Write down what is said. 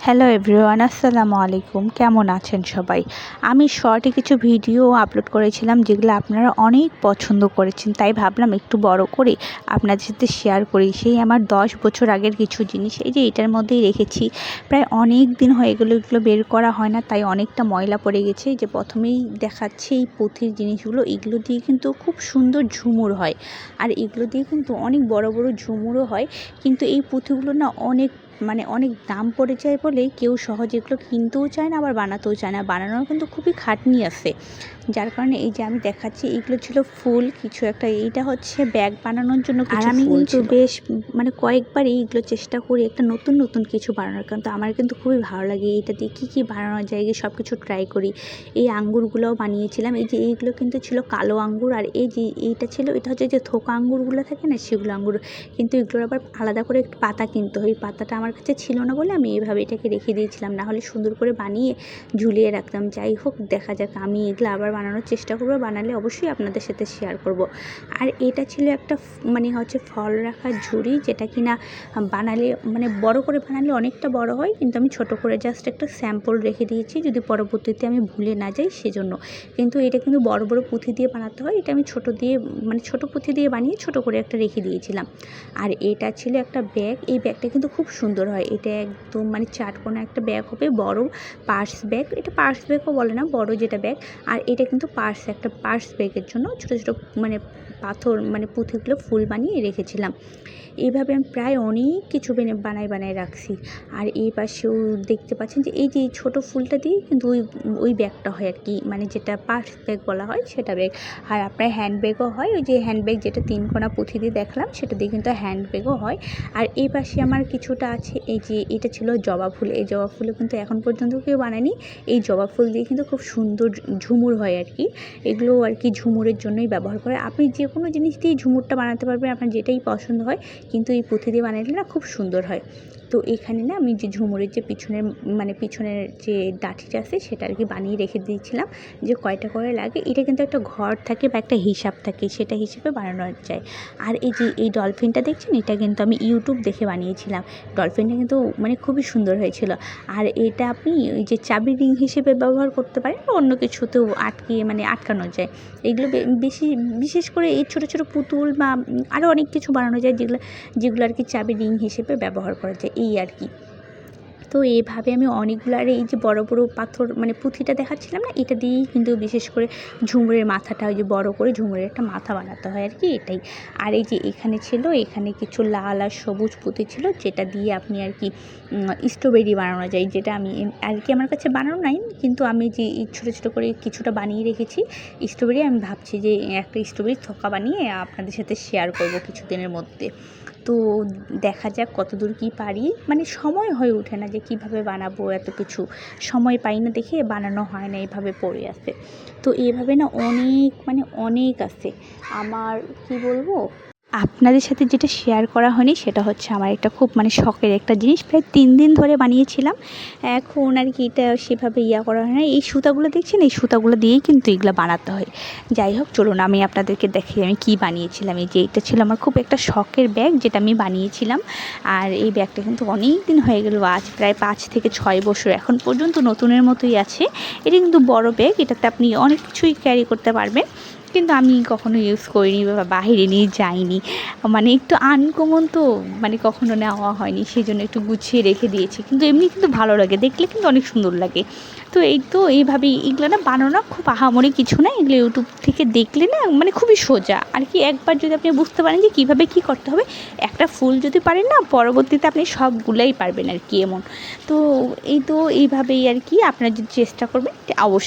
Hello everyone, আসসালামু আলাইকুম। কেমন আছেন সবাই? আমি শর্টে কিছু ভিডিও আপলোড করেছিলাম যেগুলো আপনারা অনেক পছন্দ করেছেন, তাই ভাবলাম একটু বড় করে আপনাদের সাথে শেয়ার করি। সেই আমার 10 বছর আগের কিছু জিনিস এই যে এটার মধ্যেই রেখেছি। প্রায় অনেক দিন হয়ে গেলো, এগুলো বের করা হয় না, তাই অনেকটা ময়লা পড়ে গেছে। যে প্রথমেই দেখাচ্ছে এই পুঁথির জিনিসগুলো, এগুলো দিয়ে কিন্তু খুব সুন্দর ঝুমুর হয়, আর এগুলো দিয়ে কিন্তু অনেক বড় বড় ঝুমুরও হয়। কিন্তু এই পুঁথিগুলো না অনেক দাম পড়ে যায় বলে কেউ সহজে এগুলো কিনতেও চায় না, আবার বানাতেও চায় না। বানানোর কিন্তু খুবই খাটনি আছে, যার কারণে এই যে আমি দেখাচ্ছি এগুলো ছিল ফুল কিছু একটা। এইটা হচ্ছে ব্যাগ বানানোর জন্য কিছু ফুল ছিল। আমি কিন্তু বেশ কয়েকবার এইগুলো চেষ্টা করি একটা নতুন নতুন কিছু বানানোর, কারণ আমার কিন্তু খুবই ভালো লাগে এটা দিয়ে কী বানানো যায়, সব কিছু ট্রাই করি। এই আঙ্গুরগুলোও বানিয়েছিলাম। এই যে এইগুলো কিন্তু ছিল কালো আঙ্গুর, আর এই যে এইটা ছিল, এটা হচ্ছে যে থোকা আঙ্গুরগুলো থাকে না, সেগুলো আঙ্গুর। কিন্তু এগুলোর আবার আলাদা করে একটু পাতা কিনতে হয়। পাতাটা আমার কাছে ছিল না বলে আমি এইভাবে এটাকে রেখে দিয়েছিলাম, না হলে সুন্দর করে বানিয়ে ঝুলিয়ে রাখতাম। যাই হোক, দেখা যাক, আমি এগুলো আবার বানানোর চেষ্টা করবো, বানালে অবশ্যই আপনাদের সাথে শেয়ার করব। আর এটা ছিল একটা হচ্ছে ফল রাখার ঝুড়ি, যেটা কিনা বানালে বড় করে বানালে অনেকটা বড় হয়, কিন্তু আমি ছোট করে জাস্ট একটা স্যাম্পল রেখে দিয়েছি যদি পরবর্তীতে আমি ভুলে না যাই সেজন্য। কিন্তু এটা কিন্তু বড় বড় পুঁথি দিয়ে বানাতে হয়, এটা আমি ছোট পুঁথি দিয়ে বানিয়ে ছোট করে একটা রেখে দিয়েছিলাম। আর এটা ছিল একটা ব্যাগ। এই ব্যাগটা কিন্তু খুব সুন্দর হয়, এটা একদম চারকোনা একটা ব্যাগ হবে, বড় পার্স ব্যাগ। এটা পার্স ব্যাগও বলে না, বড় যেটা ব্যাগ। আর এটা কিন্তু একটা পার্স ব্যাগের জন্য ছোটো ছোটো পাথর পুঁথিগুলো ফুল বানিয়ে রেখেছিলাম। এইভাবে আমি প্রায় অনেক কিছু বানায় রাখছি। আর এই পাশেও দেখতে পাচ্ছেন যে এই যে এই ছোটো ফুলটা দিয়ে কিন্তু ওই ব্যাগটা হয় আর কি, যেটা পার্স ব্যাগ বলা হয় সেটা ব্যাগ। আর আপনার হ্যান্ড ব্যাগও হয়, ওই যে হ্যান্ড ব্যাগ যেটা 3 কোনা পুঁথি দিয়ে দেখলাম সেটা দিয়ে কিন্তু হ্যান্ড ব্যাগও হয়। আর এই পাশে আমার কিছুটা আছে, এই যে এটা ছিল জবা ফুল। এই জবা ফুলও কিন্তু এখন পর্যন্ত কেউ বানায়নি। এই জবা ফুল দিয়ে কিন্তু খুব সুন্দর ঝুমুর হয় আর কি। এগুলো আর কি ঝুমুরের জন্যই ব্যবহার করে। আপনি যে কোনো জিনিস দিয়ে ঝুমুরটা বানাতে পারবেন, আপনার যেটাই পছন্দ হয়, কিন্তু এই পুঁথি দিয়ে বানালে না খুব সুন্দর হয়। তো এখানে না আমি যে ঝুমুরের যে পিছনের যে ডাঁটিটা আছে সেটা আর কি বানিয়ে রেখে দিয়েছিলাম, যে কয়টা করে লাগে। এটা কিন্তু একটা ঘর থাকে বা একটা হিসাব থাকে, সেটা হিসেবে বানানো যায়। আর এই যে এই ডলফিনটা দেখছেন, এটা কিন্তু আমি ইউটিউব দেখে বানিয়েছিলাম। ডলফিনটা কিন্তু খুবই সুন্দর হয়েছিল। আর এটা আপনি ওই যে চাবি রিং হিসেবে ব্যবহার করতে পারেন, বা অন্য কিছুতেও আটকানো যায়। এগুলো বিশেষ করে এই ছোটো ছোটো পুতুল বা আরও অনেক কিছু বানানো যায়, যেগুলো আর কি চাবি রিং হিসেবে ব্যবহার করা যায়, এই আর কি। তো এইভাবে আমি অনেকগুলো, আর এই যে বড় বড় পাথর পুঁথিটা দেখাচ্ছিলাম না, এটা দিয়েই কিন্তু বিশেষ করে ঝুমুরের মাথাটা, ওই যে বড় করে ঝুমুরের একটা মাথা বানাতে হয় আর কি, এটাই। আর এই যে এখানে কিছু লাল আর সবুজ পুঁথি ছিল, যেটা দিয়ে আপনি আর কি স্ট্রবেরি বানানো যায়, যেটা আমি আর কি আমার কাছে বানানো নাই, কিন্তু আমি যে ছোটো ছোটো করে কিছুটা বানিয়ে রেখেছি স্ট্রবেরি। আমি ভাবছি যে একটা স্ট্রবেরির থোকা বানিয়ে আপনাদের সাথে শেয়ার করব কিছুদিনের মধ্যে। তো দেখা যাক কতদূর কী পারি, সময় হয়ে ওঠে না যে কিভাবে বানাবো, এত কিছু সময় পাই না দেখে বানানো হয় না, এইভাবে পড়ে আছে। তো এইভাবে না অনেক আছে আমার, কি বলবো। আপনাদের সাথে যেটা শেয়ার করা হয়নি সেটা হচ্ছে আমার একটা খুব শখের একটা জিনিস, প্রায় 3 দিন ধরে বানিয়েছিলাম। এখন আর কি এটা সেভাবে করা হয় না। এই সুতাগুলো দেখছেন, এই সুতাগুলো দিয়েই কিন্তু এগুলো বানাতে হয়। যাই হোক, চলুন আমি আপনাদেরকে দেখি আমি কি বানিয়েছিলাম। এই যে এটা ছিল আমার খুব একটা শখের ব্যাগ, যেটা আমি বানিয়েছিলাম। আর এই ব্যাগটা কিন্তু অনেক দিন হয়ে গেল, আজ প্রায় 5 থেকে 6 বছর এখন পর্যন্ত নতুনের মতোই আছে। এটা কিন্তু বড় ব্যাগ, এটাতে আপনি অনেক কিছুই ক্যারি করতে পারবেন, কিন্তু আমি কখনো ইউজ করিনি বা বাহিরে নিয়ে যাইনি। একটু আনকমন তো, কখনো নেওয়া হয়নি, সেই জন্য একটু গুছিয়ে রেখে দিয়েছি। কিন্তু এমনি কিন্তু ভালো লাগে, দেখলে কিন্তু অনেক সুন্দর লাগে। তো এইভাবেই এগুলো না বানানো খুব আহামরি কিছু না, এগুলো ইউটিউব থেকে দেখলে না খুবই সোজা আর কি। একবার যদি আপনি বুঝতে পারেন যে কীভাবে কী করতে হবে, একটা ফুল যদি পারেন না, পরবর্তীতে আপনি সবগুলাই পারবেন আর কি, এমন। তো এইভাবেই আর কি, আপনারা যদি চেষ্টা করবেন অবশ্যই।